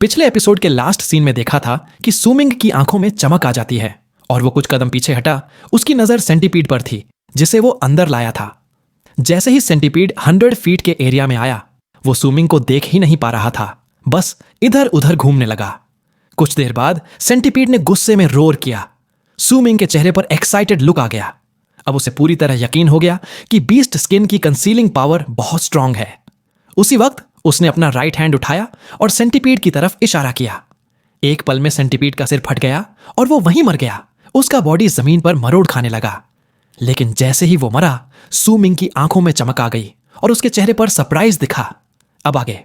पिछले एपिसोड के last scene में देखा था कि सुमिंग की आंखों में चमक आ जाती है और वो कुछ कदम पीछे हटा। उसकी नजर सेंटीपीड पर थी जिसे वो अंदर लाया था। जैसे ही सेंटीपीड 100 फीट के एरिया में आया, वो सुमिंग को देख ही नहीं पा रहा था, बस इधर उधर घूमने लगा। कुछ देर बाद सेंटीपीड ने गुस्से में रोर किया। सुमिंग के चेहरे पर एक्साइटेड लुक आ गया। अब उसे पूरी तरह यकीन हो गया कि बीस्ट स्किन की कंसीलिंग पावर बहुत स्ट्रांग है। उसी वक्त उसने अपना राइट हैंड उठाया और सेंटीपीड की तरफ इशारा किया। एक पल में सेंटीपीड का सिर फट गया और वो वहीं मर गया। उसका बॉडी जमीन पर मरोड़ खाने लगा। लेकिन जैसे ही वो मरा, सुमिंग की आंखों में चमक आ गई और उसके चेहरे पर सरप्राइज दिखा। अब आगे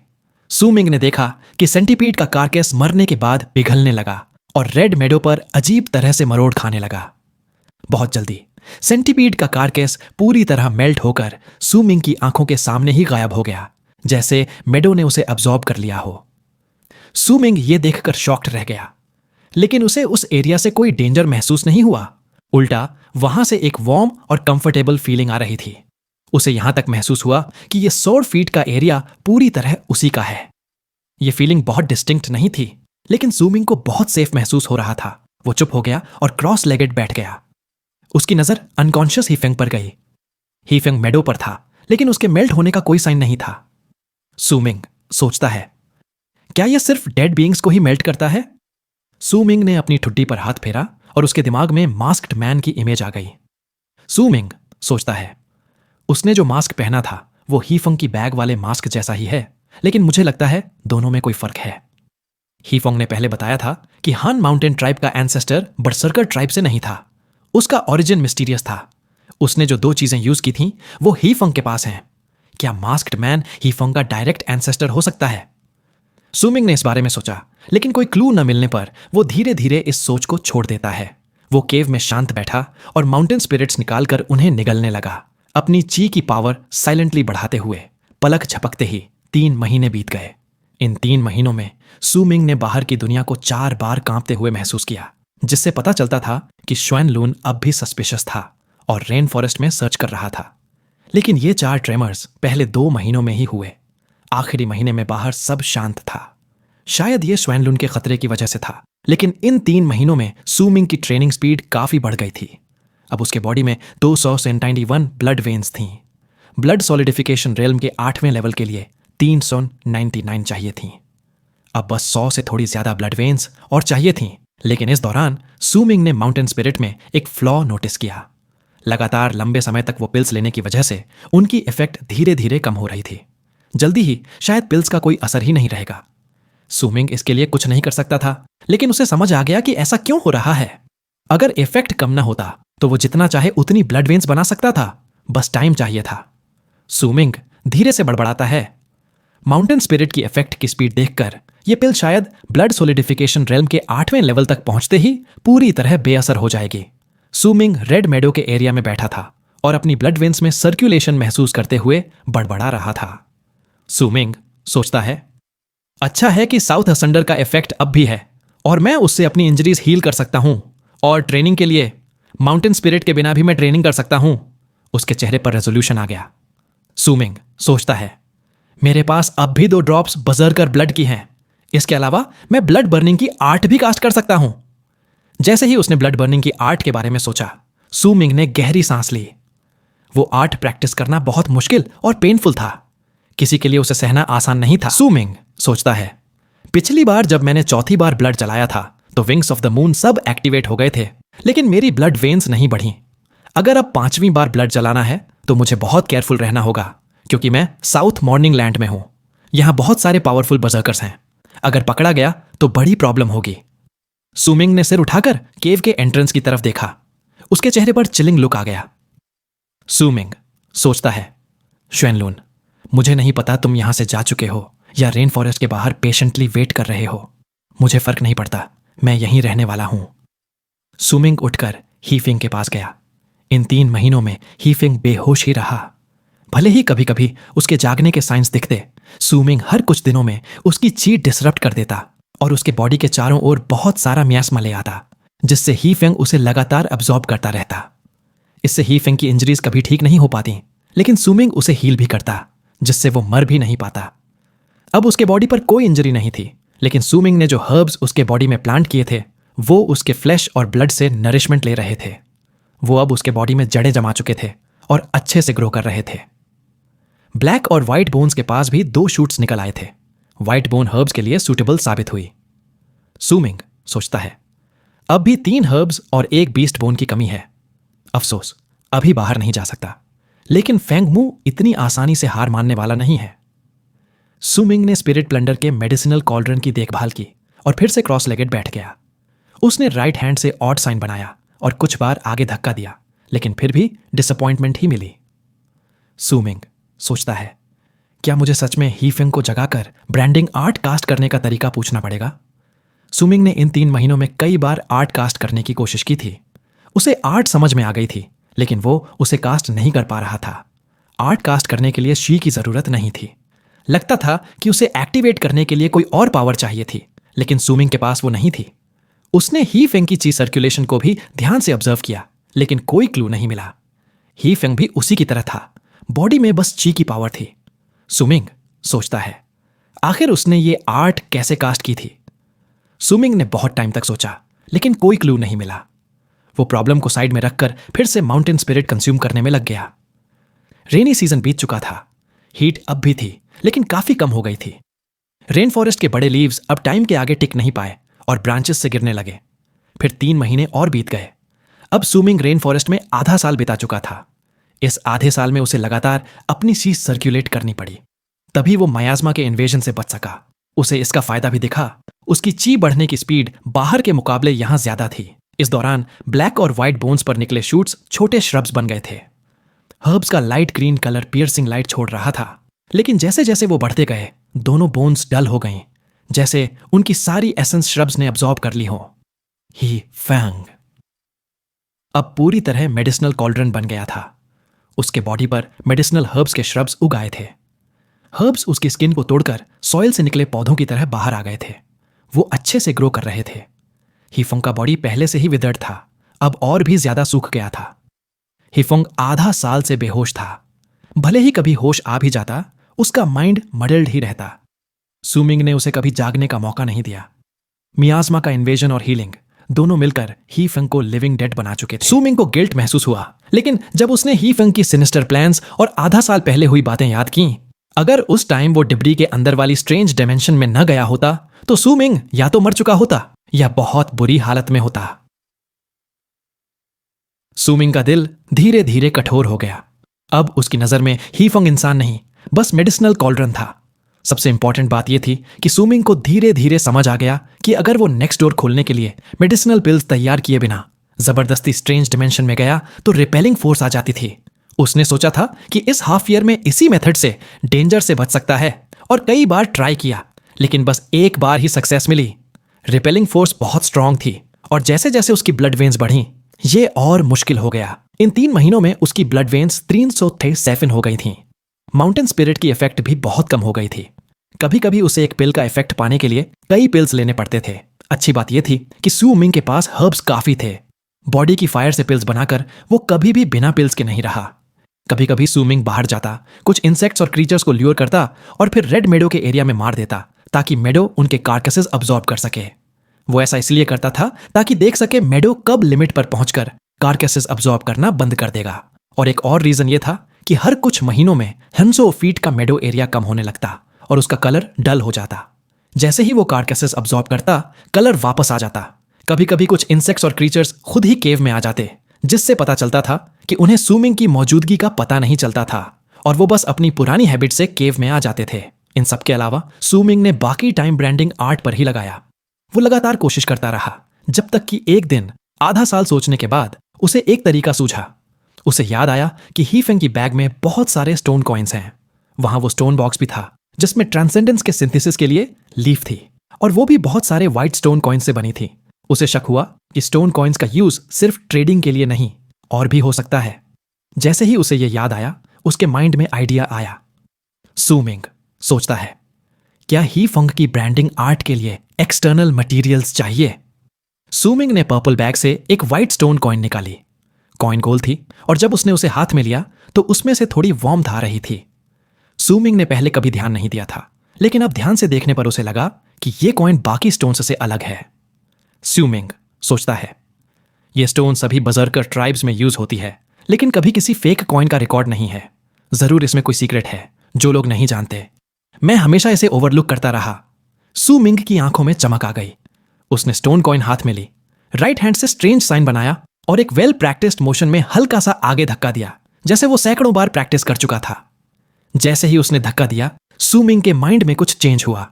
सुमिंग ने देखा कि सेंटीपीड का कारकेस मरने के बाद पिघलने लगा और रेड मेडो पर अजीब तरह से मरोड़ खाने लगा। बहुत जल्दी सेंटीपीड का कारकेस पूरी तरह मेल्ट होकर सुमिंग की आंखों के सामने ही गायब हो गया, जैसे मेडो ने उसे अब्सॉर्ब कर लिया हो। सुमिंग ये देखकर शॉक्ड रह गया, लेकिन उसे उस एरिया से कोई डेंजर महसूस नहीं हुआ। उल्टा वहां से एक वार्म और कंफर्टेबल फीलिंग आ रही थी। उसे यहां तक महसूस हुआ कि ये 100 फीट का एरिया पूरी तरह उसी का है। ये फीलिंग बहुत डिस्टिंक्ट नहीं थी, लेकिन सुमिंग को बहुत सेफ महसूस हो रहा था। वो चुप हो गया और क्रॉस लेगेड बैठ गया। उसकी नजर अनकॉन्शियस हीफेंग पर गई। हीफेंग मेडो पर था, लेकिन उसके मेल्ट होने का कोई साइन नहीं था। सुमिंग सोचता है, क्या यह सिर्फ डेड बीइंग्स को ही मेल्ट करता है? सुमिंग ने अपनी ठुड्डी पर हाथ फेरा और उसके दिमाग में मास्क्ड मैन की इमेज आ गई। सुमिंग सोचता है, उसने जो मास्क पहना था वो हीफेंग की बैग वाले मास्क जैसा ही है, लेकिन मुझे लगता है दोनों में कोई फर्क है। हीफेंग ने पहले बताया था कि हान माउंटेन ट्राइब का एंसेस्टर बरसर्कर ट्राइब से नहीं था। उसका ओरिजिन मिस्टीरियस था। उसने जो 2 चीजें यूज की थीं वो हीफेंग के पास हैं। क्या मास्क्ड मैन हीफेंग का डायरेक्ट एंसेस्टर हो सकता है? सुमिंग ने इस बारे में सोचा, लेकिन कोई क्लू न मिलने पर वो धीरे धीरे इस सोच को छोड़ देता है। वो केव में शांत बैठा और माउंटेन स्पिरिट्स निकालकर उन्हें निगलने लगा, अपनी ची की पावर साइलेंटली बढ़ाते हुए। पलक झपकते ही 3 महीने बीत गए। इन 3 महीनों में सुमिंग ने बाहर की दुनिया को 4 बार कांपते हुए महसूस किया, जिससे पता चलता था कि श्वेन लून अब भी सस्पिशियस था और रेन फॉरेस्ट में सर्च कर रहा था। लेकिन ये 4 ट्रेमर्स पहले 2 महीनों में ही हुए। आखिरी महीने में बाहर सब शांत था। शायद ये श्वेन लून के खतरे की वजह से था, लेकिन इन 3 महीनों में सुमिंग की ट्रेनिंग स्पीड काफी बढ़ गई थी। अब उसके बॉडी में 291 ब्लड वेन्स थीं। ब्लड सॉलिडिफिकेशन रेल्म के 8वें लेवल के लिए 399 चाहिए थीं। अब बस 100 से थोड़ी ज्यादा ब्लड वेन्स और चाहिए थीं। लेकिन इस दौरान सुमिंग ने माउंटेन स्पिरिट में एक फ्लॉ नोटिस किया। लगातार लंबे समय तक वो पिल्स लेने की वजह से उनकी इफेक्ट धीरे धीरे कम हो रही थी। जल्दी ही शायद पिल्स का कोई असर ही नहीं रहेगा। सुमिंग इसके लिए कुछ नहीं कर सकता था, लेकिन उसे समझ आ गया कि ऐसा क्यों हो रहा है। अगर इफेक्ट कम ना होता तो वो जितना चाहे उतनी ब्लड वेन्स बना सकता था, बस टाइम चाहिए था। सुमिंग धीरे से बड़बड़ाता है, माउंटेन स्पिरिट की इफेक्ट की स्पीड देखकर ये पिल शायद ब्लड सॉलिडिफिकेशन रेल्म के 8वें लेवल तक पहुंचते ही पूरी तरह बेअसर हो जाएगी। सुमिंग रेड मेडो के एरिया में बैठा था और अपनी ब्लड वेन्स में सर्कुलेशन महसूस करते हुए बड़बड़ा रहा था। सुमिंग सोचता है, अच्छा है कि साउथ असंडर का इफेक्ट अब भी है और मैं उससे अपनी इंजरीज हील कर सकता हूं, और ट्रेनिंग के लिए माउंटेन स्पिरिट के बिना भी मैं ट्रेनिंग कर सकता हूं। उसके चेहरे पर रेजोल्यूशन आ गया। सुमिंग सोचता है, मेरे पास अब भी 2 ड्रॉप्स बजर्कर ब्लड की हैं। इसके अलावा मैं ब्लड बर्निंग की आर्ट भी कास्ट कर सकता हूं। जैसे ही उसने ब्लड बर्निंग की आर्ट के बारे में सोचा, सुमिंग ने गहरी सांस ली। वो आर्ट प्रैक्टिस करना बहुत मुश्किल और पेनफुल था। किसी के लिए उसे सहना आसान नहीं था। सुमिंग सोचता है, पिछली बार जब मैंने 4थी बार ब्लड चलाया था तो विंग्स ऑफ द मून सब एक्टिवेट हो गए थे, लेकिन मेरी ब्लड वेन्स नहीं बढ़ी। अगर अब 5वीं बार ब्लड चलाना है तो मुझे बहुत केयरफुल रहना होगा, क्योंकि मैं साउथ मॉर्निंग लैंड में हूं। यहां बहुत सारे पावरफुल बजर्कर्स हैं। अगर पकड़ा गया तो बड़ी प्रॉब्लम होगी। सुमिंग ने सिर उठाकर केव के एंट्रेंस की तरफ देखा। उसके चेहरे पर चिलिंग लुक आ गया। सुमिंग सोचता है, श्वेन लून, मुझे नहीं पता तुम यहां से जा चुके हो या रेन फॉरेस्ट के बाहर पेशेंटली वेट कर रहे हो। मुझे फर्क नहीं पड़ता, मैं यहीं रहने वाला हूं। सुमिंग उठकर हीफेंग के पास गया। इन 3 महीनों में हीफेंग बेहोश ही रहा। भले ही कभी कभी उसके जागने के साइंस दिखते, सुमिंग हर कुछ दिनों में उसकी ची डिसरप्ट कर देता और उसके बॉडी के चारों ओर बहुत सारा मियास्मा ले आता, जिससे हीफेंग उसे लगातार अब्सॉर्ब करता रहता। इससे हीफेंग की इंजरीज कभी ठीक नहीं हो पाती, लेकिन सुमिंग उसे हील भी करता, जिससे वो मर भी नहीं पाता। अब उसके बॉडी पर कोई इंजरी नहीं थी, लेकिन सुमिंग ने जो हर्ब्स उसके बॉडी में प्लांट किए थे वो उसके फ्लैश और ब्लड से नरिशमेंट ले रहे थे। वो अब उसके बॉडी में जड़ें जमा चुके थे और अच्छे से ग्रो कर रहे थे। ब्लैक और व्हाइट बोन्स के पास भी 2 शूट्स निकल आए थे। व्हाइट बोन हर्ब्स के लिए सूटेबल साबित हुई। सुमिंग सोचता है, अब भी 3 हर्ब्स और 1 बीस्ट बोन की कमी है। अफसोस, अभी बाहर नहीं जा सकता। लेकिन फेंगमू इतनी आसानी से हार मानने वाला नहीं है। सुमिंग ने स्पिरिट प्लंडर के मेडिसिनल कॉल्ड्रन की देखभाल की और फिर से क्रॉस लेगेड बैठ गया। उसने राइट हैंड से ऑड साइन बनाया और कुछ बार आगे धक्का दिया, लेकिन फिर भी डिसअपॉइंटमेंट ही मिली। सुमिंग सोचता है, क्या मुझे सच में ही फेंग को जगाकर ब्रांडिंग आर्ट कास्ट करने का तरीका पूछना पड़ेगा? सुमिंग ने इन 3 महीनों में कई बार आर्ट कास्ट करने की कोशिश की थी। उसे आर्ट समझ में आ गई थी, लेकिन वो उसे कास्ट नहीं कर पा रहा था। आर्ट कास्ट करने के लिए शी की जरूरत नहीं थी। लगता था कि उसे एक्टिवेट करने के लिए कोई और पावर चाहिए थी, लेकिन सुमिंग के पास वो नहीं थी। उसने ही फेंग की ची सर्कुलेशन को भी ध्यान से ऑब्जर्व किया, लेकिन कोई क्लू नहीं मिला। ही फेंग भी उसी की तरह था, बॉडी में बस ची की पावर थी। सुमिंग सोचता है, आखिर उसने ये आर्ट कैसे कास्ट की थी? सुमिंग ने बहुत टाइम तक सोचा, लेकिन कोई क्लू नहीं मिला। वो प्रॉब्लम को साइड में रखकर फिर से माउंटेन स्पिरिट कंज्यूम करने में लग गया। रेनी सीजन बीत चुका था। हीट अब भी थी, लेकिन काफी कम हो गई थी। रेन फॉरेस्ट के बड़े लीव्स अब टाइम के आगे टिक नहीं पाए और ब्रांचेस से गिरने लगे। फिर 3 महीने और बीत गए। अब सुमिंग रेन फॉरेस्ट में आधा साल बिता चुका था। इस आधे साल में उसे लगातार अपनी चीज सर्कुलेट करनी पड़ी, तभी वो मायाज़मा के इन्वेजन से बच सका। उसे इसका फायदा भी दिखा। उसकी ची बढ़ने की स्पीड बाहर के मुकाबले यहां ज्यादा थी। इस दौरान ब्लैक और व्हाइट बोन्स पर निकले शूट्स छोटे श्रब्स बन गए थे। हर्ब्स का light green colour piercing light छोड़ रहा था, लेकिन जैसे जैसे वो बढ़ते गए दोनों बोन्स डल हो गईं, जैसे उनकी सारी एसेंस श्रब्स ने अब्सॉर्ब कर ली हो। ही फेंग अब पूरी तरह मेडिसिनल कॉल्ड्रन बन गया था। उसके बॉडी पर मेडिसिनल हर्ब्स के श्रब्स उगाए थे। हर्ब्स उसकी स्किन को तोड़कर सॉइल से निकले पौधों की तरह बाहर आ गए थे। वो अच्छे से ग्रो कर रहे थे। हीफोंग का बॉडी पहले से ही विदर्ड था, अब और भी ज्यादा सूख गया था। हीफोंग आधा साल से बेहोश था। भले ही कभी होश आ भी जाता, उसका माइंड मडल्ड ही रहता। सुमिंग ने उसे कभी जागने का मौका नहीं दिया। मियाज़मा का इन्वेजन और हीलिंग दोनों मिलकर ही फेंग को लिविंग डेड बना चुके थे। सुमिंग को गिल्ट महसूस हुआ, लेकिन जब उसने ही फेंग की सिनिस्टर प्लान्स और आधा साल पहले हुई बातें याद की, अगर उस टाइम वो डिब्री के अंदर वाली स्ट्रेंज डायमेंशन में न गया होता तो सुमिंग या तो मर चुका होता या बहुत बुरी हालत में होता। सुमिंग का दिल धीरे धीरे कठोर हो गया। अब उसकी नजर में हीफोंग इंसान नहीं, बस मेडिसिनल कॉल्ड्रन था। सबसे इंपॉर्टेंट बात यह थी कि सुमिंग को धीरे धीरे समझ आ गया कि अगर वो नेक्स्ट डोर खोलने के लिए मेडिसिनल पिल्स तैयार किए बिना जबरदस्ती स्ट्रेंज डिमेंशन में गया तो रिपेलिंग फोर्स आ जाती थी। उसने सोचा था कि इस हाफ ईयर में इसी मेथड से डेंजर से बच सकता है और कई बार ट्राई किया, लेकिन बस एक बार ही सक्सेस मिली। रिपेलिंग फोर्स बहुत स्ट्रांग थी और जैसे जैसे उसकी ब्लड वेन्स बढ़ी ये और मुश्किल हो गया। इन 3 महीनों में उसकी ब्लड वेन्स 307 हो गई थीं। माउंटेन स्पिरिट की इफेक्ट भी बहुत कम हो गई थी। कभी कभी उसे एक पिल का इफेक्ट पाने के लिए कई पिल्स लेने पड़ते थे। अच्छी बात यह थी कि सुमिंग के पास हर्ब्स काफी थे। बॉडी की फायर से पिल्स बनाकर वो कभी भी बिना पिल्स के नहीं रहा। कभी कभी सुमिंग बाहर जाता, कुछ इंसेक्ट्स और क्रीचर्स को ल्यूर करता और फिर रेड मेडो के एरिया में मार देता ताकि मेडो उनके कार्कसेस अब्सॉर्ब कर सके। वो ऐसा इसलिए करता था ताकि देख सके मेडो कब लिमिट पर पहुंचकर कार्कसेस अब्सॉर्ब करना बंद कर देगा। और एक और रीजन ये था कि हर कुछ महीनों में 100 फीट का मेडो एरिया कम होने लगता और उसका कलर डल हो जाता। जैसे ही वो कार्कसेस अब्सॉर्ब करता, कलर वापस आ जाता। कभी कभी कुछ इंसेक्ट्स और क्रीचर्स खुद ही केव में आ जाते, जिससे पता चलता था कि उन्हें सुमिंग की मौजूदगी का पता नहीं चलता था और वो बस अपनी पुरानी हैबिट से केव में आ जाते थे। इन सब के अलावा सुमिंग ने बाकी टाइम ब्रांडिंग आर्ट पर ही लगाया। वो लगातार कोशिश करता रहा, जब तक कि एक दिन आधा साल सोचने के बाद उसे एक तरीका सूझा। उसे याद आया कि ही फेंग की बैग में बहुत सारे स्टोन कॉइन्स हैं। वहां वो स्टोन बॉक्स भी था जिसमें ट्रांसेंडेंस के सिंथेसिस के लिए लीफ थी और वो भी बहुत सारे व्हाइट स्टोन कॉइन्स से बनी थी। उसे शक हुआ कि स्टोन कॉइन्स का यूज सिर्फ ट्रेडिंग के लिए नहीं और भी हो सकता है। जैसे ही उसे यह याद आया, उसके माइंड में आइडिया आया। सुमिंग सोचता है, क्या ही फेंग की ब्रांडिंग आर्ट के लिए एक्सटर्नल मटेरियल्स चाहिए? सुमिंग ने पर्पल बैग से एक व्हाइट स्टोन कॉइन निकाली। कॉइन गोल थी और जब उसने उसे हाथ में लिया तो उसमें से थोड़ी वार्मथ आ रही थी। सुमिंग ने पहले कभी ध्यान नहीं दिया था, लेकिन अब ध्यान से देखने पर उसे लगा कि ये कॉइन बाकी स्टोन्स से अलग है। स्यूमिंग सोचता है, ये स्टोन सभी बजर्कर ट्राइब्स में यूज होती है, लेकिन कभी किसी फेक कॉइन का रिकॉर्ड नहीं है। जरूर इसमें कोई सीक्रेट है जो लोग नहीं जानते। मैं हमेशा इसे ओवरलुक करता रहा। सू मिंग की आंखों में चमक आ गई। उसने स्टोन कॉइन हाथ में ली, राइट हैंड से स्ट्रेंज साइन बनाया और एक वेल प्रैक्टिस्ड मोशन में हल्का सा आगे धक्का दिया, जैसे वो सैकड़ों बार प्रैक्टिस कर चुका था। जैसे ही उसने धक्का दिया, सू मिंग के माइंड में कुछ चेंज हुआ।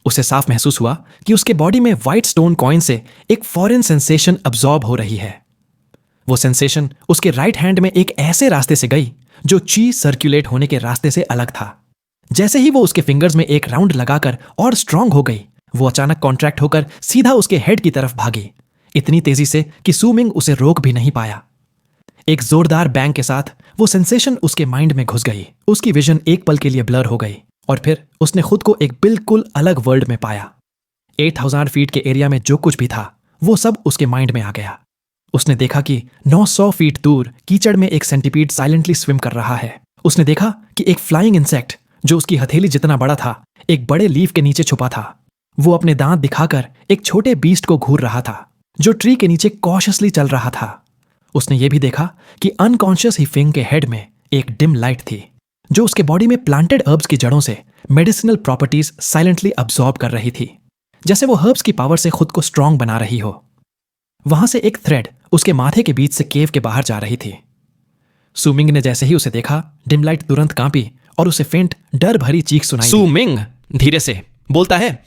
उसे साफ महसूस हुआ कि उसके बॉडी में व्हाइट स्टोन कॉइन से एक फॉरेन सेंसेशन अब्सॉर्ब हो रही है। वो सेंसेशन उसके राइट हैंड में एक ऐसे रास्ते से गई जो ची सर्कुलेट होने के रास्ते से अलग था। जैसे ही वो उसके फिंगर्स में एक राउंड लगाकर और स्ट्रांग हो गई, वो अचानक कॉन्ट्रैक्ट होकर सीधा उसके हेड की तरफ भागी, इतनी तेजी से कि सू मिंग उसे रोक भी नहीं पाया। एक जोरदार बैंग के साथ वो सेंसेशन उसके माइंड में घुस गई। उसकी विजन एक पल के लिए ब्लर हो गई और फिर उसने खुद को एक बिल्कुल अलग वर्ल्ड में पाया। 8000 फीट के एरिया में जो कुछ भी था वो सब उसके माइंड में आ गया। उसने देखा कि 900 फीट दूर कीचड़ में एक सेंटीपीड साइलेंटली स्विम कर रहा है। उसने देखा कि एक फ्लाइंग इंसेक्ट जो उसकी हथेली जितना बड़ा था एक बड़े लीफ के नीचे छुपा था। वो अपने दांत दिखाकर एक छोटे बीस्ट को घूर रहा था जो ट्री के नीचे कॉशियसली चल रहा था। उसने ये भी देखा कि अनकॉन्शियस ही फिंग के हेड में एक डिम लाइट थी जो उसके बॉडी में प्लांटेड हर्ब्स की जड़ों से मेडिसिनल प्रॉपर्टीज साइलेंटली अब्सॉर्ब कर रही थी, जैसे वो हर्ब्स की पावर से खुद को स्ट्रांग बना रही हो। वहां से एक थ्रेड उसके माथे के बीच से केव के बाहर जा रही थी। सू मिंग ने जैसे ही उसे देखा, डिम लाइट तुरंत कांपी और उसे फेंट डर भरी चीख सुनाई। सू मिंग धीरे से बोलता है।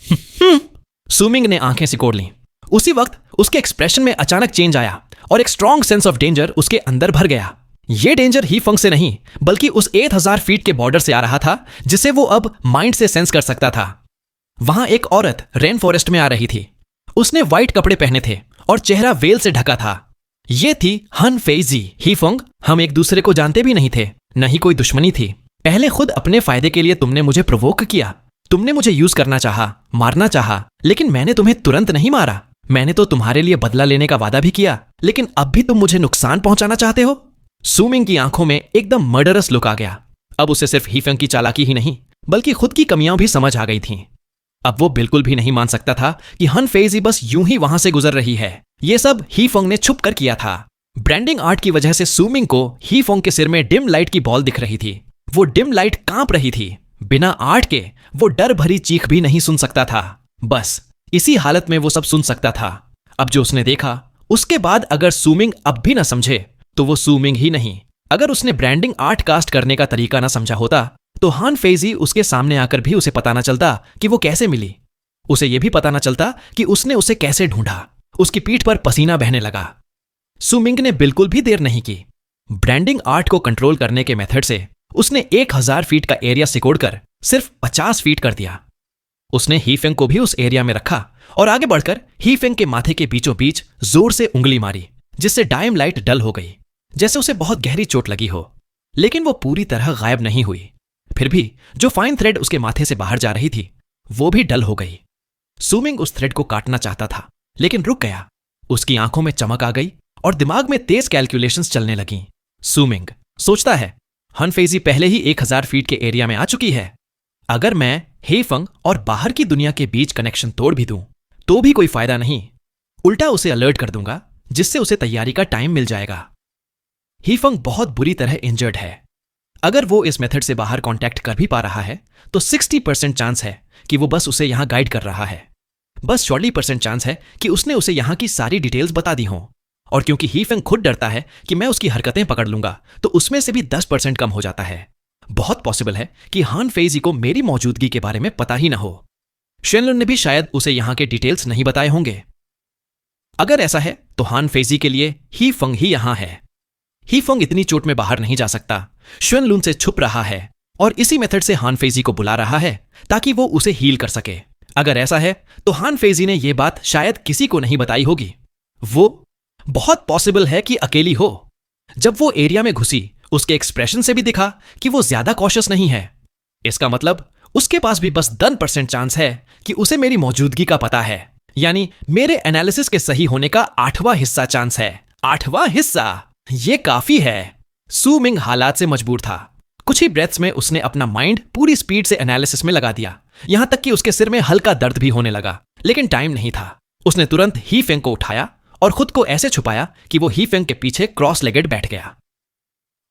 सू मिंग ने आंखें सिकोड़ लीं। उसी वक्त उसके एक्सप्रेशन में अचानक चेंज आया और एक स्ट्रॉन्ग सेंस ऑफ डेंजर उसके अंदर भर गया। ये डेंजर ही फंग से नहीं बल्कि उस 8000 फीट के बॉर्डर से आ रहा था जिसे वो अब माइंड से सेंस कर सकता था। वहां एक औरत रेन फॉरेस्ट में आ रही थी। उसने व्हाइट कपड़े पहने थे और चेहरा वेल से ढका था। ये थी हन फेजी। ही फंग, हम एक दूसरे को जानते भी नहीं थे, न ही कोई दुश्मनी थी। पहले खुद अपने फायदे के लिए तुमने मुझे प्रोवोक किया। तुमने मुझे यूज करना चाहा, मारना चाहा, लेकिन मैंने तुम्हें तुरंत नहीं मारा। मैंने तो तुम्हारे लिए बदला लेने का वादा भी किया, लेकिन अब भी तुम मुझे नुकसान पहुंचाना चाहते हो। सू मिंग की आंखों में एकदम मर्डरस लुक आ गया। अब उसे सिर्फ ही फंग की चालाकी ही नहीं बल्कि खुद की कमियां भी समझ आ गई थीं। अब वो बिल्कुल भी नहीं मान सकता था कि हन फेजी बस यूं ही वहां से गुजर रही है। ये सब ही फंग ने छुप कर किया था। ब्रांडिंग आर्ट की वजह से सू मिंग को ही फंग के सिर में डिम लाइट की बॉल दिख रही थी। वो डिम लाइट कांप रही थी। बिना आर्ट के वो डर भरी चीख भी नहीं सुन सकता था। बस इसी हालत में वो सब सुन सकता था। अब जो उसने देखा, उसके बाद अगर सू मिंग अब भी ना समझे तो वो सू मिंग ही नहीं। अगर उसने ब्रांडिंग आर्ट कास्ट करने का तरीका ना समझा होता तो हान फेजी उसके सामने आकर भी उसे पता ना चलता कि वो कैसे मिली। उसे यह भी पता ना चलता कि उसने उसे कैसे ढूंढा। उसकी पीठ पर पसीना बहने लगा। सू मिंग ने बिल्कुल भी देर नहीं की। ब्रांडिंग आर्ट को कंट्रोल करने के मेथड से उसने 1000 फीट का एरिया सिकोड़कर सिर्फ 50 फीट कर दिया। उसने ही फेंग को भी उस एरिया में रखा और आगे बढ़कर ही फेंग के माथे के बीचों बीच जोर से उंगली मारी, जिससे डाइम लाइट डल हो गई, जैसे उसे बहुत गहरी चोट लगी हो। लेकिन वो पूरी तरह गायब नहीं हुई। फिर भी जो फाइन थ्रेड उसके माथे से बाहर जा रही थी वो भी डल हो गई। सू मिंग उस थ्रेड को काटना चाहता था लेकिन रुक गया। उसकी आंखों में चमक आ गई और दिमाग में तेज कैलकुलेशंस चलने लगीं। सू मिंग सोचता है, हन फेजी पहले ही 1000 फीट के एरिया में आ चुकी है। अगर मैं हे फंग और बाहर की दुनिया के बीच कनेक्शन तोड़ भी दूं तो भी कोई फायदा नहीं। उल्टा उसे अलर्ट कर दूंगा, जिससे उसे तैयारी का टाइम मिल जाएगा। ही फंग बहुत बुरी तरह इंजर्ड है। अगर वो इस मेथड से बाहर कांटेक्ट कर भी पा रहा है तो 60% चांस है कि वो बस उसे यहां गाइड कर रहा है। बस 40% चांस है कि उसने उसे यहां की सारी डिटेल्स बता दी हों। और क्योंकि ही फेंग खुद डरता है कि मैं उसकी हरकतें पकड़ लूंगा, तो उसमें से भी 10% कम हो जाता है। बहुत पॉसिबल है कि हान फेजी को मेरी मौजूदगी के बारे में पता ही ना हो। शेनलुन ने भी शायद उसे यहां के डिटेल्स नहीं बताए होंगे। अगर ऐसा है तो हान फेजी के लिए ही फंग ही यहां है। ही फंग इतनी चोट में बाहर नहीं जा सकता। शेनलुन से छुप रहा है और इसी मेथड से हान फेजी को बुला रहा है ताकि वो उसे हील कर सके। अगर ऐसा है तो हान फेजी ने यह बात शायद किसी को नहीं बताई होगी। वो बहुत पॉसिबल है कि अकेली हो। जब वो एरिया में घुसी, उसके एक्सप्रेशन से भी दिखा कि वो ज्यादा कॉशियस नहीं है। इसका मतलब उसके पास भी बस 10% चांस है कि उसे मेरी मौजूदगी का पता है। यानी मेरे एनालिसिस के सही होने का 8वां हिस्सा चांस है। 8वां हिस्सा, ये काफी है। सू मिंग हालात से मजबूर था। कुछ ही ब्रेथ्स में उसने अपना माइंड पूरी स्पीड से एनालिसिस में लगा दिया यहां तक कि उसके सिर में हल्का दर्द भी होने लगा। लेकिन टाइम नहीं था। उसने तुरंत ही फेंग को उठाया और खुद को ऐसे छुपाया कि वो ही फेंग के पीछे क्रॉस लेगेड बैठ गया।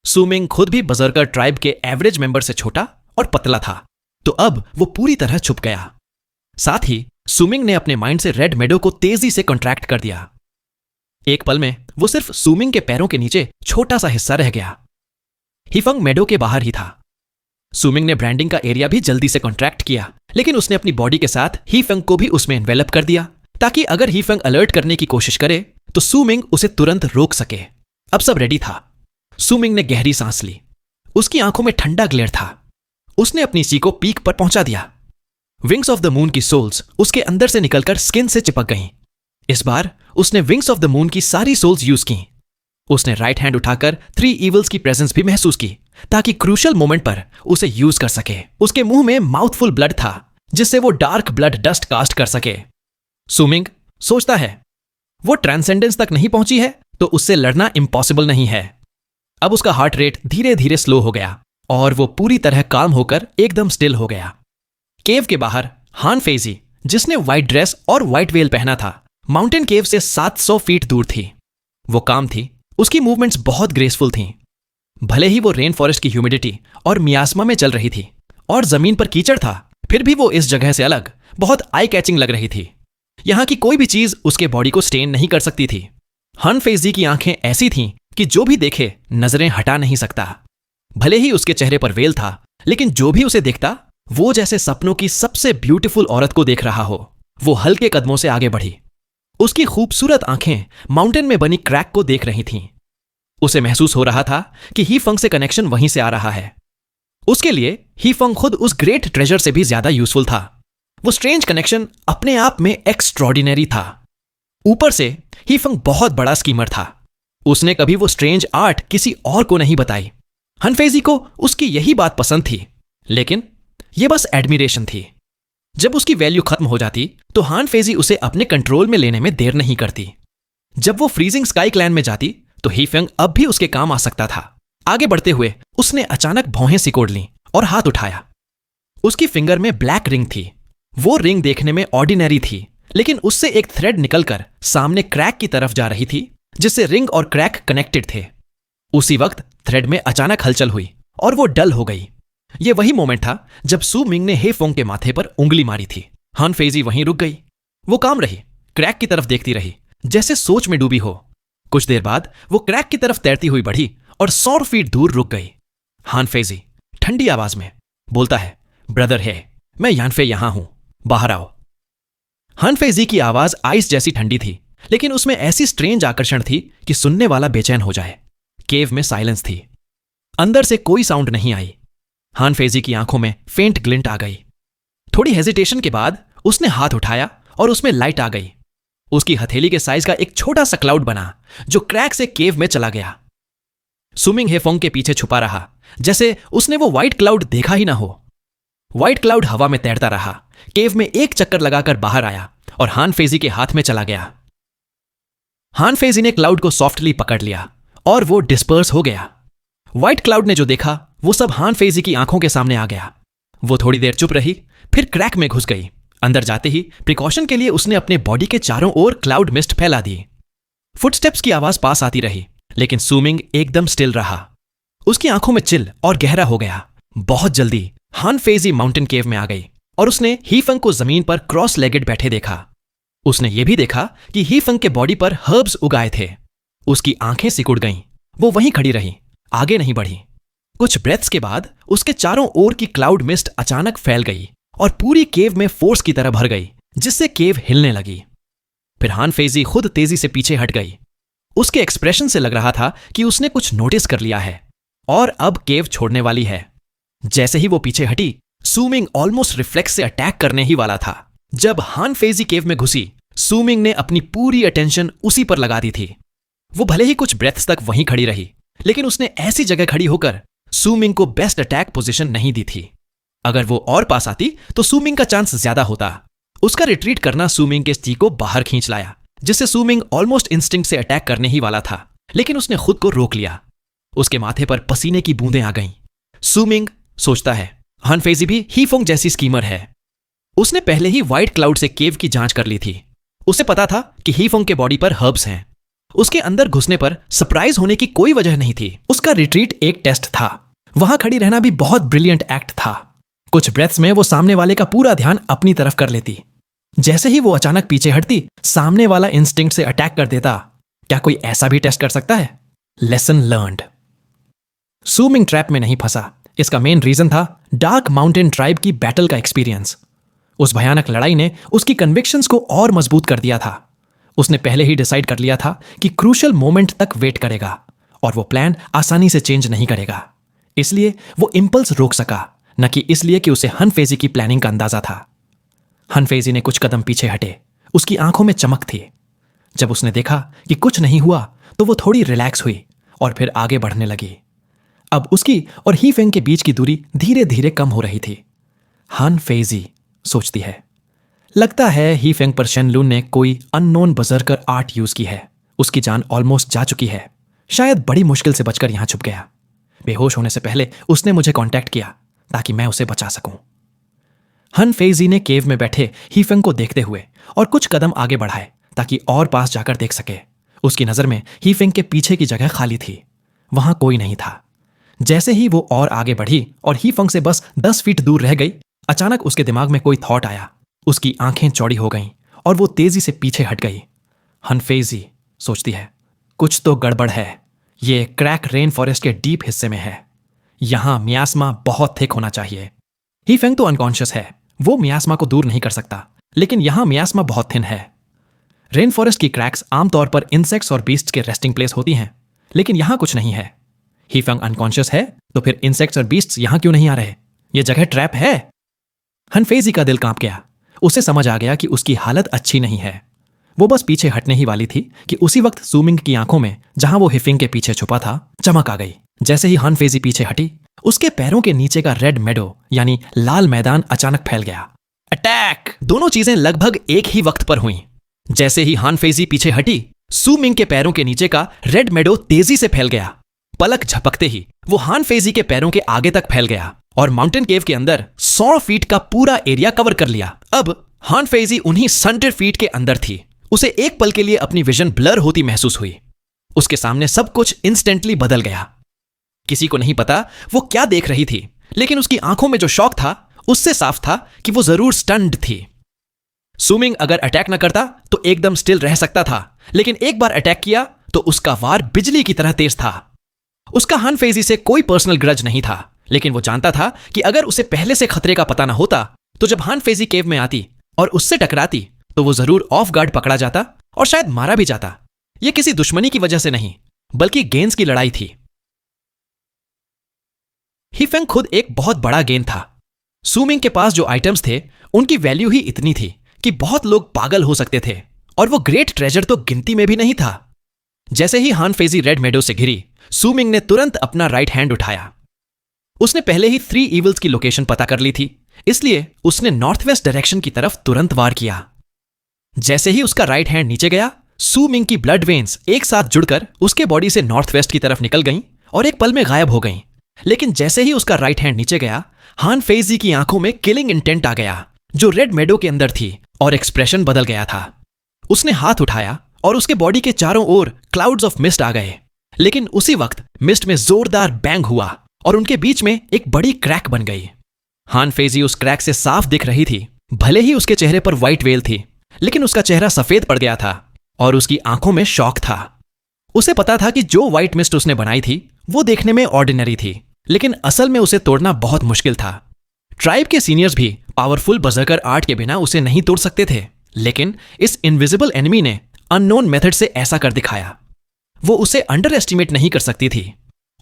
सुमिंग खुद भी बजर्कर ट्राइब के एवरेज मेंबर से छोटा और पतला था, तो अब वो पूरी तरह छुप गया। साथ ही सुमिंग ने अपने माइंड से रेड मेडो को तेजी से कॉन्ट्रैक्ट कर दिया। एक पल में वो सिर्फ सुमिंग के पैरों के नीचे छोटा सा हिस्सा रह गया। हीफंग मेडो के बाहर ही था। सुमिंग ने ब्रांडिंग का एरिया भी जल्दी से कॉन्ट्रैक्ट किया, लेकिन उसने अपनी बॉडी के साथ हीफंग को भी उसमें एनवेलप कर दिया, ताकि अगर हीफंग अलर्ट करने की कोशिश करे तो सुमिंग उसे तुरंत रोक सके। अब सब रेडी था। सुमिंग ने गहरी सांस ली। उसकी आंखों में ठंडा ग्लेयर था। उसने अपनी सी को पीक पर पहुंचा दिया। विंग्स ऑफ द मून की सोल्स उसके अंदर से निकलकर स्किन से चिपक गईं। इस बार उसने विंग्स ऑफ द मून की सारी सोल्स यूज की। उसने राइट हैंड उठाकर 3 इवल्स की प्रेजेंस भी महसूस की, ताकि क्रूशियल मोमेंट पर उसे यूज कर सके। उसके मुंह में माउथफुल ब्लड था, जिससे वो डार्क ब्लड डस्ट कास्ट कर सके। सुमिंग सोचता है, वो ट्रांसेंडेंस तक नहीं पहुंची है तो उससे लड़ना इम्पॉसिबल नहीं है। अब उसका हार्ट रेट धीरे धीरे स्लो हो गया और वो पूरी तरह काम होकर एकदम स्टिल हो गया। केव के बाहर हान फेजी, जिसने व्हाइट ड्रेस और व्हाइट वेल पहना था, माउंटेन केव से 700 फीट दूर थी। वो काम थी। उसकी मूवमेंट्स बहुत ग्रेसफुल थीं। भले ही वो रेन फॉरेस्ट की ह्यूमिडिटी और मियास्मा में चल रही थी और जमीन पर कीचड़ था, फिर भी वो इस जगह से अलग बहुत आई कैचिंग लग रही थी। यहां की कोई भी चीज उसके बॉडी को स्टेन नहीं कर सकती थी। हन फेजी की आंखें ऐसी थीं कि जो भी देखे नजरें हटा नहीं सकता। भले ही उसके चेहरे पर वेल था, लेकिन जो भी उसे देखता वो जैसे सपनों की सबसे ब्यूटीफुल औरत को देख रहा हो। वो हल्के कदमों से आगे बढ़ी। उसकी खूबसूरत आंखें माउंटेन में बनी क्रैक को देख रही थीं। उसे महसूस हो रहा था कि हीफंग से कनेक्शन वहीं से आ रहा है। उसके लिए हीफंग खुद उस ग्रेट ट्रेजर से भी ज्यादा यूजफुल था। वो स्ट्रेंज कनेक्शन अपने आप में एक्स्ट्रॉर्डिनरी था। ऊपर से हीफंग बहुत बड़ा स्कीमर था। उसने कभी वो स्ट्रेंज आर्ट किसी और को नहीं बताई। हनफेजी को उसकी यही बात पसंद थी, लेकिन यह बस एडमिरेशन थी। जब उसकी वैल्यू खत्म हो जाती तो हान फेजी उसे अपने कंट्रोल में लेने में देर नहीं करती। जब वो फ्रीजिंग स्काई क्लैन में जाती तो हीफंग अब भी उसके काम आ सकता था। आगे बढ़ते हुए उसने अचानक भौहें सिकोड़ लीं और हाथ उठाया। उसकी फिंगर में ब्लैक रिंग थी। वो रिंग देखने में ऑर्डिनरी थी, लेकिन उससे एक थ्रेड निकलकर सामने क्रैक की तरफ जा रही थी, जिससे रिंग और क्रैक कनेक्टेड थे। उसी वक्त थ्रेड में अचानक हलचल हुई और वो डल हो गई। यह वही मोमेंट था जब सू मिंग ने हेफोंग के माथे पर उंगली मारी थी। हान फेजी वहीं रुक गई। वो काम रही, क्रैक की तरफ देखती रही, जैसे सोच में डूबी हो। कुछ देर बाद वो क्रैक की तरफ तैरती हुई बढ़ी और 100 फीट दूर रुक गई। हान फेजी ठंडी आवाज में बोलता है, ब्रदर है, मैं यानफे यहां हूं, बाहर आओ। हान फेजी की आवाज आइस जैसी ठंडी थी, लेकिन उसमें ऐसी स्ट्रेंज आकर्षण थी कि सुनने वाला बेचैन हो जाए। केव में साइलेंस थी। अंदर से कोई साउंड नहीं आई। हान फेजी की आंखों में फेंट ग्लिंट आ गई। थोड़ी हेजिटेशन के बाद उसने हाथ उठाया और उसमें लाइट आ गई। उसकी हथेली के साइज का एक छोटा सा क्लाउड बना जो क्रैक से केव में चला गया। सुमिंग हेफोंग के पीछे छुपा रहा, जैसे उसने वो व्हाइट क्लाउड देखा ही ना हो। व्हाइट क्लाउड हवा में तैरता रहा, केव में एक चक्कर लगाकर बाहर आया और हान फेजी के हाथ में चला गया। हान फेजी ने क्लाउड को सॉफ्टली पकड़ लिया और वो डिस्पर्स हो गया। व्हाइट क्लाउड ने जो देखा वो सब हान फेजी की आंखों के सामने आ गया। वो थोड़ी देर चुप रही, फिर क्रैक में घुस गई। अंदर जाते ही प्रिकॉशन के लिए उसने अपने बॉडी के चारों ओर क्लाउड मिस्ट फैला दी। फुटस्टेप्स की आवाज पास आती रही, लेकिन सुमिंग एकदम स्टिल रहा। उसकी आंखों में चिल और गहरा हो गया। बहुत जल्दी हान फेजी माउंटेन केव में आ गई और उसने हीफंग को जमीन पर क्रॉस लेगेड बैठे देखा। उसने ये भी देखा कि हीफंग के बॉडी पर हर्ब्स उगाए थे। उसकी आंखें सिकुड़ गईं। वो वहीं खड़ी रही, आगे नहीं बढ़ी। कुछ ब्रेथ्स के बाद उसके चारों ओर की क्लाउड मिस्ट अचानक फैल गई और पूरी केव में फोर्स की तरह भर गई, जिससे केव हिलने लगी। फिर हान फेजी खुद तेजी से पीछे हट गई। उसके एक्सप्रेशन से लग रहा था कि उसने कुछ नोटिस कर लिया है और अब केव छोड़ने वाली है। जैसे ही वो पीछे हटी, सुमिंग ऑलमोस्ट रिफ्लेक्स से अटैक करने ही वाला था। जब हान फेजी केव में घुसी, सुमिंग ने अपनी पूरी अटेंशन उसी पर लगा दी थी। वो भले ही कुछ ब्रेथ्स तक वहीं खड़ी रही, लेकिन उसने ऐसी जगह खड़ी होकर सुमिंग को बेस्ट अटैक पोजीशन नहीं दी थी। अगर वो और पास आती तो सुमिंग का चांस ज्यादा होता। उसका रिट्रीट करना सुमिंग के स्टी को बाहर खींच लाया, जिससे सुमिंग ऑलमोस्ट इंस्टिंक्ट से अटैक करने ही वाला था, लेकिन उसने खुद को रोक लिया। उसके माथे पर पसीने की बूंदें आ गईं। सुमिंग सोचता है, हान फेजी भी हीफोंग जैसी स्कीमर है। उसने पहले ही व्हाइट क्लाउड से केव की जांच कर ली थी। उसे पता था कि हीफेंग के बॉडी पर हर्ब्स हैं। उसके अंदर घुसने पर सरप्राइज होने की कोई वजह नहीं थी। उसका रिट्रीट एक टेस्ट था। वहां खड़ी रहना भी बहुत ब्रिलियंट एक्ट था। कुछ ब्रेथ्स में वो सामने वाले का पूरा ध्यान अपनी तरफ कर लेती। जैसे ही वो अचानक पीछे हटती, सामने वाला इंस्टिंक्ट से अटैक कर देता। क्या कोई ऐसा भी टेस्ट कर सकता है? Lesson learned. Su Ming trap में नहीं फंसा। इसका मेन रीजन था डार्क माउंटेन ट्राइब की बैटल का एक्सपीरियंस। उस भयानक लड़ाई ने उसकी कन्विक्शंस को और मजबूत कर दिया था। उसने पहले ही डिसाइड कर लिया था कि क्रूशल मोमेंट तक वेट करेगा और वो प्लान आसानी से चेंज नहीं करेगा। इसलिए वो इंपल्स रोक सका, न कि इसलिए कि उसे हनफेजी की प्लानिंग का अंदाजा था। हनफेजी ने कुछ कदम पीछे हटे। उसकी आंखों में चमक थी। जब उसने देखा कि कुछ नहीं हुआ तो वो थोड़ी रिलैक्स हुई और फिर आगे बढ़ने लगी। अब उसकी और हीफेंग के बीच की दूरी धीरे धीरे कम हो रही थी। हनफेजी सोचती है, लगता है हीफेंग पर शेनलून ने कोई अननोन बजरकर आर्ट यूज की है। उसकी जान ऑलमोस्ट जा चुकी है। शायद बड़ी मुश्किल से बचकर यहां छुप गया। बेहोश होने से पहले उसने मुझे कांटेक्ट किया ताकि मैं उसे बचा सकूं। हनफेजी ने केव में बैठे हीफेंग को देखते हुए और कुछ कदम आगे बढ़ाए ताकि और पास जाकर देख सके। उसकी नजर में हीफेंग के पीछे की जगह खाली थी। वहां कोई नहीं था। जैसे ही वो और आगे बढ़ी और हीफेंग से बस 10 फीट दूर रह गई, अचानक उसके दिमाग में कोई थॉट आया। उसकी आंखें चौड़ी हो गईं और वो तेजी से पीछे हट गई। हनफेजी सोचती है, कुछ तो गड़बड़ है। ये क्रैक रेन फॉरेस्ट के डीप हिस्से में है। यहां मियास्मा बहुत थिक होना चाहिए। हीफेंग तो अनकॉन्शियस है, वो मियास्मा को दूर नहीं कर सकता, लेकिन यहां मियास्मा बहुत थिन है। रेन फॉरेस्ट की क्रैक्स आमतौर पर इंसेक्ट्स और बीस्ट्स के रेस्टिंग प्लेस होती हैं, लेकिन यहां कुछ नहीं है। हीफेंग अनकॉन्शियस है तो फिर इंसेक्ट्स और बीस्ट्स यहां क्यों नहीं आ रहे? ये जगह ट्रैप है। हनफेजी का दिल कांप गया। उसे समझ आ गया कि उसकी हालत अच्छी नहीं है। वो बस पीछे हटने ही वाली थी कि उसी वक्त सू मिंग की आंखों में, जहां वो हीफेंग के पीछे छुपा था, चमक आ गई। जैसे ही हनफेजी पीछे हटी, उसके पैरों के नीचे का रेड मेडो यानी लाल मैदान अचानक फैल गया। अटैक! दोनों चीजें लगभग एक ही वक्त पर हुई। जैसे ही हनफेजी पीछे हटी, सू मिंग के पैरों के नीचे का रेड मेडो तेजी से फैल गया। पलक झपकते ही वो हनफेजी के पैरों के आगे तक फैल गया और माउंटेन केव के अंदर 100 फीट का पूरा एरिया कवर कर लिया। अब हनफेजी उन्हीं 100 फीट के अंदर थी। उसे एक पल के लिए अपनी विजन ब्लर होती महसूस हुई। उसके सामने सब कुछ इंस्टेंटली बदल गया। किसी को नहीं पता वो क्या देख रही थी, लेकिन उसकी आंखों में जो शॉक था उससे साफ था कि वो जरूर स्टन्ड थी। सू मिंग अगर अटैक न करता तो एकदम स्टिल रह सकता था, लेकिन एक बार अटैक किया तो उसका वार बिजली की तरह तेज था। उसका हनफेजी से कोई पर्सनल ग्रज नहीं था, लेकिन वो जानता था कि अगर उसे पहले से खतरे का पता न होता तो जब हनफेजी केव में आती और उससे टकराती तो वो जरूर ऑफ गार्ड पकड़ा जाता और शायद मारा भी जाता। यह किसी दुश्मनी की वजह से नहीं, बल्कि गेंस की लड़ाई थी। हीफेंग खुद एक बहुत बड़ा गेंद था। सू मिंग के पास जो आइटम्स थे उनकी वैल्यू ही इतनी थी कि बहुत लोग पागल हो सकते थे, और वो ग्रेट ट्रेजर तो गिनती में भी नहीं था। जैसे ही हनफेजी रेड मेडो से घिरी, सू मिंग ने तुरंत अपना राइट हैंड उठाया। उसने पहले ही 3 ईवल्स की लोकेशन पता कर ली थी, इसलिए उसने नॉर्थ वेस्ट डायरेक्शन की तरफ तुरंत वार किया। जैसे ही उसका राइट हैंड नीचे गया, सू मिंग की ब्लड वेन्स एक साथ जुड़कर उसके बॉडी से नॉर्थ वेस्ट की तरफ निकल गईं और एक पल में गायब हो गईं। लेकिन जैसे ही उसका राइट हैंड नीचे गया, हनफेजी की आंखों में किलिंग इंटेंट आ गया, जो रेड मेडो के अंदर थी, और एक्सप्रेशन बदल गया था। उसने हाथ उठाया और उसके बॉडी के चारों ओर क्लाउड्स ऑफ मिस्ट आ गए। लेकिन उसी वक्त मिस्ट में जोरदार बैंग हुआ और उनके बीच में एक बड़ी क्रैक बन गई। हनफेजी उस क्रैक से साफ दिख रही थी। भले ही उसके चेहरे पर व्हाइट वेल थी, लेकिन उसका चेहरा सफेद पड़ गया था और उसकी आंखों में शॉक था। उसे पता था कि जो व्हाइट मिस्ट उसने बनाई थी वो देखने में ऑर्डिनरी थी, लेकिन असल में उसे तोड़ना बहुत मुश्किल था। ट्राइब के सीनियर्स भी पावरफुल बजरकर आर्ट के बिना उसे नहीं तोड़ सकते थे, लेकिन इस इनविजिबल एनिमी ने अननोन मेथड से ऐसा कर दिखाया। वो उसे अंडर एस्टिमेट नहीं कर सकती थी।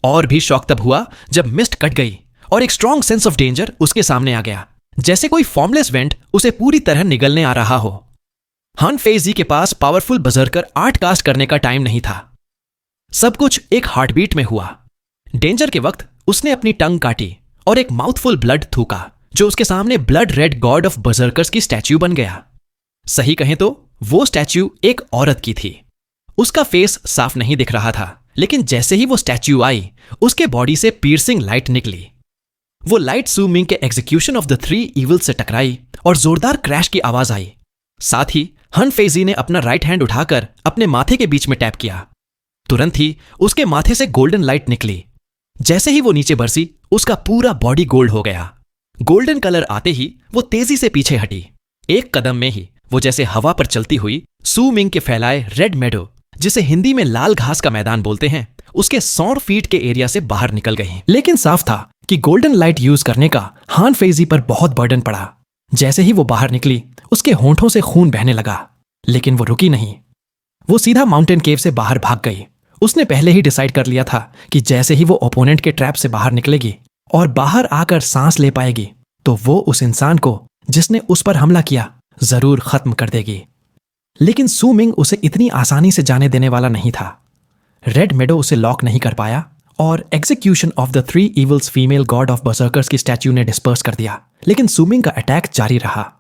और भी शॉक तब हुआ जब मिस्ट कट गई और एक स्ट्रॉन्ग सेंस ऑफ डेंजर उसके सामने आ गया, जैसे कोई फॉर्मलेस वेंट उसे पूरी तरह निगलने आ रहा हो। हनफेजी के पास पावरफुल बजरकर आर्ट कास्ट करने का टाइम नहीं था। सब कुछ एक हार्टबीट में हुआ। डेंजर के वक्त उसने अपनी टंग काटी और एक माउथफुल ब्लड थूका, जो उसके सामने ब्लड रेड गॉड ऑफ बजरकर्स की स्टैच्यू बन गया। सही कहें तो वो स्टैच्यू एक औरत की थी। उसका फेस साफ नहीं दिख रहा था, लेकिन जैसे ही वो स्टैच्यू आई, उसके बॉडी से पीर्सिंग लाइट निकली। वो लाइट सू मिंग के एग्जीक्यूशन ऑफ द 3 इविल से टकराई और जोरदार क्रैश की आवाज आई। साथ ही हन फेजी ने अपना राइट हैंड उठाकर अपने माथे के बीच में टैप किया। तुरंत ही उसके माथे से गोल्डन लाइट निकली। जैसे ही वो नीचे बरसी, उसका पूरा बॉडी गोल्ड हो गया। गोल्डन कलर आते ही वो तेजी से पीछे हटी। एक कदम में ही वो जैसे हवा पर चलती हुई सू मिंग के फैलाए रेड मेडो, जिसे हिंदी में लाल घास का मैदान बोलते हैं, उसके 100 फीट के एरिया से बाहर निकल गई। लेकिन साफ था कि गोल्डन लाइट यूज करने का हान फेजी पर बहुत बर्डन पड़ा। जैसे ही वो बाहर निकली, उसके होंठों से खून बहने लगा, लेकिन वो रुकी नहीं। वो सीधा माउंटेन केव से बाहर भाग गई। उसने पहले ही डिसाइड कर लिया था कि जैसे ही वो ओपोनेंट के ट्रैप से बाहर निकलेगी और बाहर आकर सांस ले पाएगी, तो वो उस इंसान को जिसने उस पर हमला किया जरूर खत्म कर देगी। लेकिन सू मिंग उसे इतनी आसानी से जाने देने वाला नहीं था। रेड मेडो उसे लॉक नहीं कर पाया और execution of the 3 evils female god of berserkers की स्टैच्यू ने डिस्पर्स कर दिया। लेकिन सू मिंग का अटैक जारी रहा।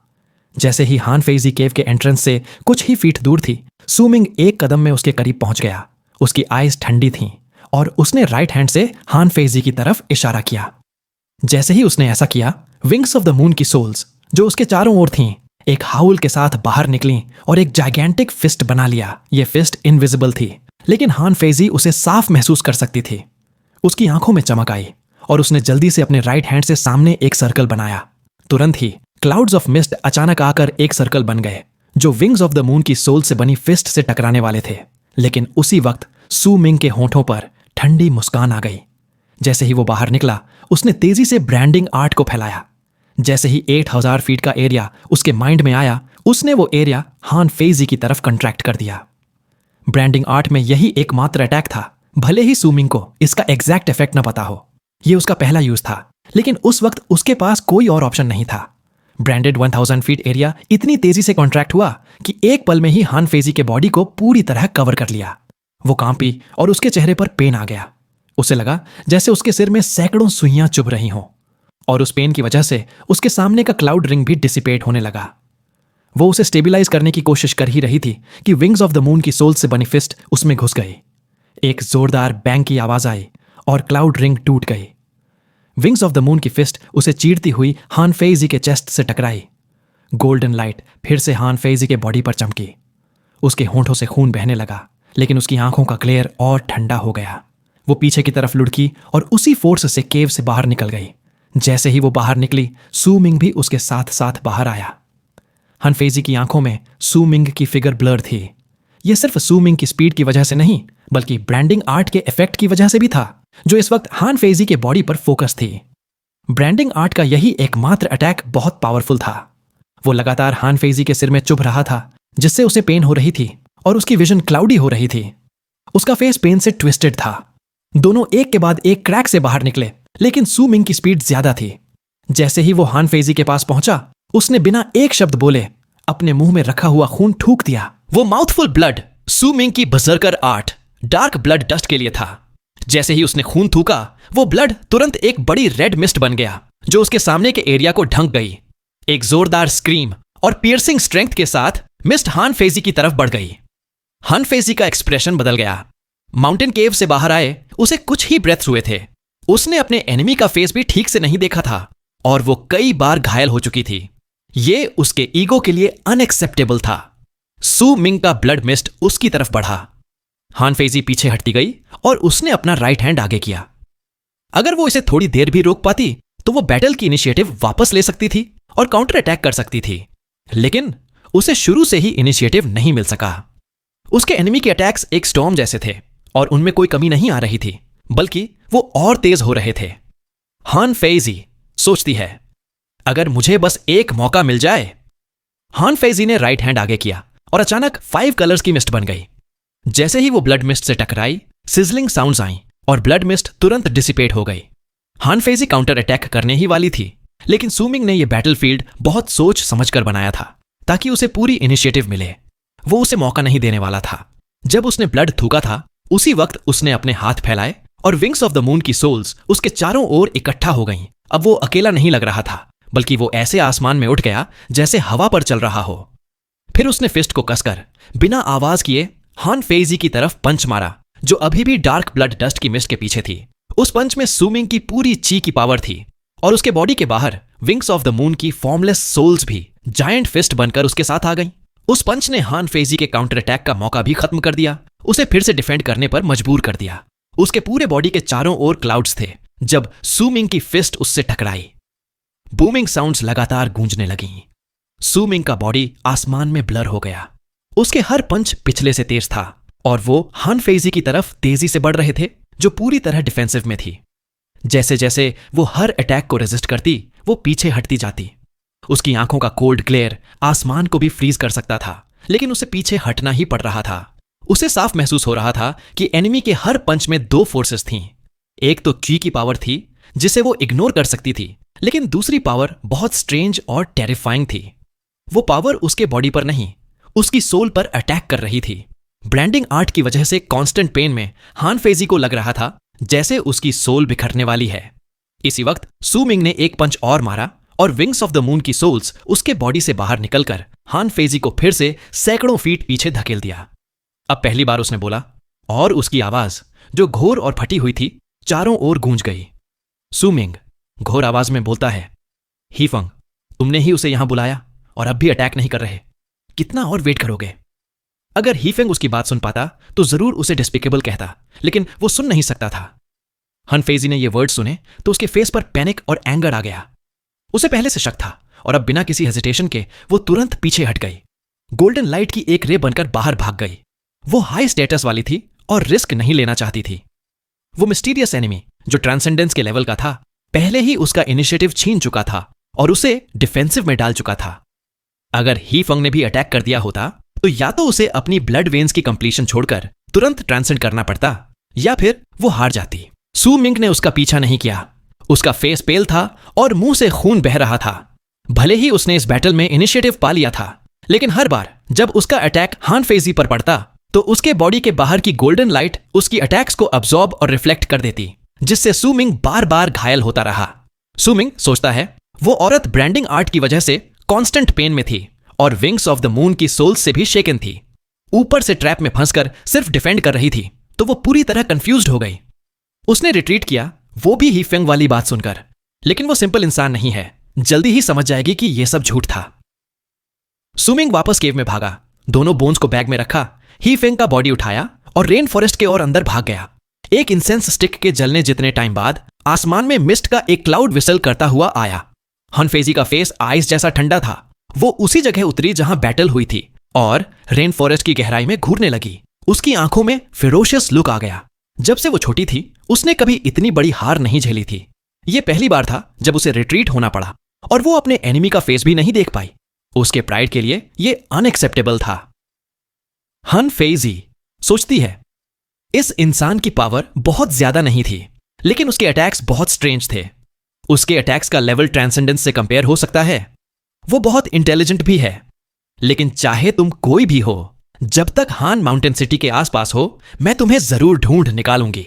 जैसे ही हान फेजी केव के एंट्रेंस से कुछ ही फीट दूर थी, सू मिंग एक कदम में उसके करीब पहुंच गया। उसकी आईज ठंडी थीं और उसने राइट हैंड से हान फेजी की तरफ इशारा किया। जैसे ही उसने ऐसा किया, विंग्स ऑफ द मून की सोल्स जो उसके चारों ओर थीं, एक हाउल के साथ बाहर निकली और एक जाइगेंटिक फिस्ट बना लिया। ये फिस्ट इनविजिबल थी, लेकिन हान फेजी उसे साफ महसूस कर सकती थी। उसकी आंखों में चमक आई और उसने जल्दी से अपने राइट हैंड से सामने एक सर्कल बनाया। तुरंत ही क्लाउड्स ऑफ मिस्ट अचानक आकर एक सर्कल बन गए, जो विंग्स ऑफ द मून की सोल से बनी फिस्ट से टकराने वाले थे। लेकिन उसी वक्त सू मिंग के होंठों पर ठंडी मुस्कान आ गई। जैसे ही वो बाहर निकला, उसने तेजी से ब्रांडिंग आर्ट को फैलाया। जैसे ही 8000 फीट का एरिया उसके माइंड में आया, उसने वो एरिया हान फेजी की तरफ कंट्रैक्ट कर दिया। ब्रांडिंग आर्ट में यही एकमात्र अटैक था, भले ही सू मिंग को इसका एग्जैक्ट इफेक्ट न पता हो। ये उसका पहला यूज था, लेकिन उस वक्त उसके पास कोई और ऑप्शन नहीं था। ब्रांडेड 1000 फीट एरिया इतनी तेजी से कॉन्ट्रैक्ट हुआ कि एक पल में ही हान फेजी के बॉडी को पूरी तरह कवर कर लिया। वो कांपी और उसके चेहरे पर पेन आ गया। उसे लगा जैसे उसके सिर में सैकड़ों सुइयां चुभ रही हों, और उस पेन की वजह से उसके सामने का क्लाउड रिंग भी डिसिपेट होने लगा। वो उसे स्टेबिलाइज करने की कोशिश कर ही रही थी कि विंग्स ऑफ द मून की सोल से बनी फिस्ट उसमें घुस गई। एक जोरदार बैंग की आवाज आई और क्लाउड रिंग टूट गई। विंग्स ऑफ द मून की फिस्ट उसे चीरती हुई हान फेजी के चेस्ट से टकराई। गोल्डन लाइट फिर से हान फेजी के बॉडी पर चमकी। उसके होंठों से खून बहने लगा, लेकिन उसकी आंखों का ग्लेयर और ठंडा हो गया। वो पीछे की तरफ लुढ़की और उसी फोर्स से केव से बाहर निकल गई। जैसे ही वो बाहर निकली, सू मिंग भी उसके साथ साथ बाहर आया। हान फेजी की आंखों में सू मिंग की फिगर ब्लर थी। यह सिर्फ सू मिंग की स्पीड की वजह से नहीं, बल्कि ब्रांडिंग आर्ट के इफेक्ट की वजह से भी था, जो इस वक्त हान फेजी के बॉडी पर फोकस थी। ब्रांडिंग आर्ट का यही एकमात्र अटैक बहुत पावरफुल था। वो लगातार हान फेजी के सिर में चुभ रहा था, जिससे उसे पेन हो रही थी और उसकी विजन क्लाउडी हो रही थी। उसका फेस पेन से ट्विस्टेड था। दोनों एक के बाद एक क्रैक से बाहर निकले, लेकिन सू मिंग की स्पीड ज्यादा थी। जैसे ही वो हान फेजी के पास पहुंचा, उसने बिना एक शब्द बोले अपने मुंह में रखा हुआ खून थूक दिया। वो माउथफुल ब्लड सू मिंग की बर्सर्कर आर्ट डार्क ब्लड डस्ट के लिए था। जैसे ही उसने खून थूका, वो ब्लड तुरंत एक बड़ी रेड मिस्ट बन गया, जो उसके सामने के एरिया को ढंक गई। एक जोरदार स्क्रीम और पियर्सिंग स्ट्रेंथ के साथ मिस्ट हान फेजी की तरफ बढ़ गई। हान फेजी का एक्सप्रेशन बदल गया। माउंटेन केव से बाहर आए उसे कुछ ही ब्रेथ्स हुए थे। उसने अपने एनिमी का फेस भी ठीक से नहीं देखा था और वो कई बार घायल हो चुकी थी। ये उसके ईगो के लिए अनएक्सेप्टेबल था। सू मिंग का ब्लड मिस्ट उसकी तरफ बढ़ा। हान फेजी पीछे हटती गई और उसने अपना राइट हैंड आगे किया। अगर वो इसे थोड़ी देर भी रोक पाती तो वो बैटल की इनिशिएटिव वापस ले सकती थी और काउंटर अटैक कर सकती थी, लेकिन उसे शुरू से ही इनिशिएटिव नहीं मिल सका। उसके एनिमी के अटैक्स एक स्टॉर्म जैसे थे और उनमें कोई कमी नहीं आ रही थी, बल्कि वो और तेज हो रहे थे। हान फेजी सोचती है, अगर मुझे बस एक मौका मिल जाए। हान फेजी ने राइट हैंड आगे किया और अचानक 5 कलर्स की मिस्ट बन गई। जैसे ही वो ब्लड मिस्ट से टकराई, सिजलिंग साउंड्स आईं और ब्लड मिस्ट तुरंत डिसिपेट हो गई। हान फेजी काउंटर अटैक करने ही वाली थी, लेकिन सू मिंग ने यह बैटलफील्ड बहुत सोच समझकर बनाया था ताकि उसे पूरी इनिशिएटिव मिले। वो उसे मौका नहीं देने वाला था। जब उसने ब्लड थूका था, उसी वक्त उसने अपने हाथ फैलाए और विंग्स ऑफ द मून की सोल्स उसके चारों ओर इकट्ठा हो गईं। अब वो अकेला नहीं लग रहा था, बल्कि वो ऐसे आसमान में उठ गया जैसे हवा पर चल रहा हो। फिर उसने फिस्ट को कसकर बिना आवाज किए हान फेजी की तरफ पंच मारा, जो अभी भी डार्क ब्लड डस्ट की मिस्ट के पीछे थी। उस पंच में सू मिंग की पूरी ची की पावर थी और उसके बॉडी के बाहर विंग्स ऑफ द मून की फॉर्मलेस सोल्स भी जायंट फिस्ट बनकर उसके साथ आ गईं। उस पंच ने हान फेजी के काउंटर अटैक का मौका भी खत्म कर दिया, उसे फिर से डिफेंड करने पर मजबूर कर दिया। उसके पूरे बॉडी के चारों ओर क्लाउड्स थे जब सू मिंग की फिस्ट उससे टकराई। बूमिंग साउंड्स लगातार गूंजने लगीं। सू मिंग का बॉडी आसमान में ब्लर हो गया। उसके हर पंच पिछले से तेज था और वो हान फेजी की तरफ तेजी से बढ़ रहे थे जो पूरी तरह डिफेंसिव में थी। जैसे जैसे वो हर अटैक को रेजिस्ट करती, वो पीछे हटती जाती। उसकी आंखों का कोल्ड ग्लेयर आसमान को भी फ्रीज कर सकता था, लेकिन उसे पीछे हटना ही पड़ रहा था। उसे साफ महसूस हो रहा था कि एनिमी के हर पंच में दो फोर्सेस थीं। एक तो की की पावर थी जिसे वो इग्नोर कर सकती थी, लेकिन दूसरी पावर बहुत स्ट्रेंज और टेरिफाइंग थी। वो पावर उसके बॉडी पर नहीं, उसकी सोल पर अटैक कर रही थी। ब्रांडिंग आर्ट की वजह से कांस्टेंट पेन में हान फेजी को लग रहा था जैसे उसकी सोल बिखरने वाली है। इसी वक्त सू मिंग ने एक पंच और मारा और विंग्स ऑफ द मून की सोल्स उसके बॉडी से बाहर निकलकर हान फेजी को फिर से सैकड़ों फीट पीछे धकेल दिया। अब पहली बार उसने बोला और उसकी आवाज जो घोर और फटी हुई थी चारों ओर गूंज गई। सू मिंग घोर आवाज में बोलता है, हीफंग, तुमने ही उसे यहां बुलाया और अब भी अटैक नहीं कर रहे। कितना और वेट करोगे? अगर हीफेंग उसकी बात सुन पाता तो जरूर उसे डिस्पिकेबल कहता, लेकिन वो सुन नहीं सकता था। हन फेजी ने ये वर्ड सुने तो उसके फेस पर पैनिक और एंगर आ गया। उसे पहले से शक था और अब बिना किसी हेजिटेशन के वो तुरंत पीछे हट गई। गोल्डन लाइट की एक रे बनकर बाहर भाग गई। वो हाई स्टेटस वाली थी और रिस्क नहीं लेना चाहती थी। वो मिस्टीरियस एनिमी जो ट्रांसेंडेंस के लेवल का था, पहले ही उसका इनिशिएटिव छीन चुका था और उसे डिफेंसिव में डाल चुका था। अगर हीफंग ने भी अटैक कर दिया होता तो या तो उसे अपनी ब्लड वेन्स की कंप्लीशन छोड़कर तुरंत ट्रांसेंड करना पड़ता या फिर वो हार जाती। सू मिंग ने उसका पीछा नहीं किया। उसका फेस पेल था और मुंह से खून बह रहा था। भले ही उसने इस बैटल में इनिशिएटिव पा लिया था, लेकिन हर बार जब उसका अटैक हान फेजी पर पड़ता तो उसके बॉडी के बाहर की गोल्डन लाइट उसकी अटैक्स को अब्सॉर्ब और रिफ्लेक्ट कर देती, जिससे सू मिंग बार बार घायल होता रहा। सू मिंग सोचता है वो औरत ब्रांडिंग आर्ट की वजह से कांस्टेंट पेन में थी और विंग्स ऑफ द मून की सोल्स से भी शेकन थी। ऊपर से ट्रैप में फंसकर सिर्फ डिफेंड कर रही थी तो वो पूरी तरह कंफ्यूज्ड हो गई। उसने रिट्रीट किया, वो भी हीफेंग वाली बात सुनकर, लेकिन वो सिंपल इंसान नहीं है, जल्दी ही समझ जाएगी कि यह सब झूठ था। सू मिंग वापस केव में भागा, दोनों बोन्स को बैग में रखा, हीफेंग का बॉडी उठाया और रेन फॉरेस्ट के और अंदर भाग गया। एक इंसेंस स्टिक के जलने जितने टाइम बाद आसमान में मिस्ट का एक क्लाउड विसल करता हुआ आया। हन फेजी का फेस आइस जैसा ठंडा था। वो उसी जगह उतरी जहां बैटल हुई थी और रेन फॉरेस्ट की गहराई में घूरने लगी। उसकी आंखों में फेरोशियस लुक आ गया। जब से वो छोटी थी उसने कभी इतनी बड़ी हार नहीं झेली थी। यह पहली बार था जब उसे रिट्रीट होना पड़ा और वो अपने एनिमी का फेस भी नहीं देख पाई। उसके प्राइड के लिए यह अनएक्सेप्टेबल था। हन फेजी सोचती है, इस इंसान की पावर बहुत ज्यादा नहीं थी, लेकिन उसके अटैक्स बहुत स्ट्रेंज थे। उसके अटैक्स का लेवल ट्रांसेंडेंस से कंपेयर हो सकता है। वो बहुत इंटेलिजेंट भी है, लेकिन चाहे तुम कोई भी हो, जब तक हान माउंटेन सिटी के आसपास हो, मैं तुम्हें जरूर ढूंढ निकालूंगी।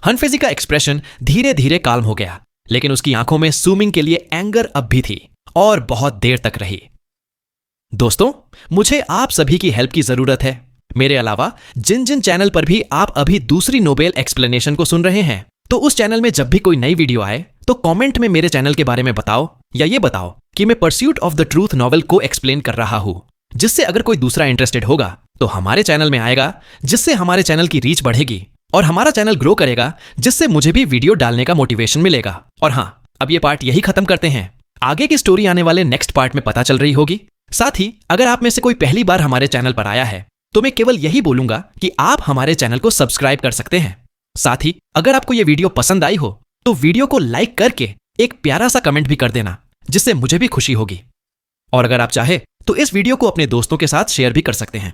हन फेजी का एक्सप्रेशन धीरे धीरे काल्म हो गया, लेकिन उसकी आंखों में सू मिंग के लिए एंगर अब भी थी और बहुत देर तक रही। दोस्तों, मुझे आप सभी की हेल्प की जरूरत है। मेरे अलावा जिन जिन चैनल पर भी आप अभी दूसरी नोबेल एक्सप्लेनेशन को सुन रहे हैं, तो उस चैनल में जब भी कोई नई वीडियो आए तो कमेंट में मेरे चैनल के बारे में बताओ या ये बताओ कि मैं pursuit of the truth novel को एक्सप्लेन कर रहा हूं, जिससे अगर कोई दूसरा इंटरेस्टेड होगा तो हमारे चैनल में आएगा, जिससे हमारे चैनल की रीच बढ़ेगी और हमारा चैनल ग्रो करेगा, जिससे मुझे भी वीडियो डालने का मोटिवेशन मिलेगा। और हाँ, अब ये पार्ट यही खत्म करते हैं। आगे की स्टोरी आने वाले नेक्स्ट पार्ट में पता चल रही होगी। साथ ही अगर आप में से कोई पहली बार हमारे चैनल पर आया है तो मैं केवल यही बोलूंगा कि आप हमारे चैनल को सब्सक्राइब कर सकते हैं। साथ ही अगर आपको यह वीडियो पसंद आई हो तो वीडियो को लाइक करके एक प्यारा सा कमेंट भी कर देना, जिससे मुझे भी खुशी होगी। और अगर आप चाहे तो इस वीडियो को अपने दोस्तों के साथ शेयर भी कर सकते हैं।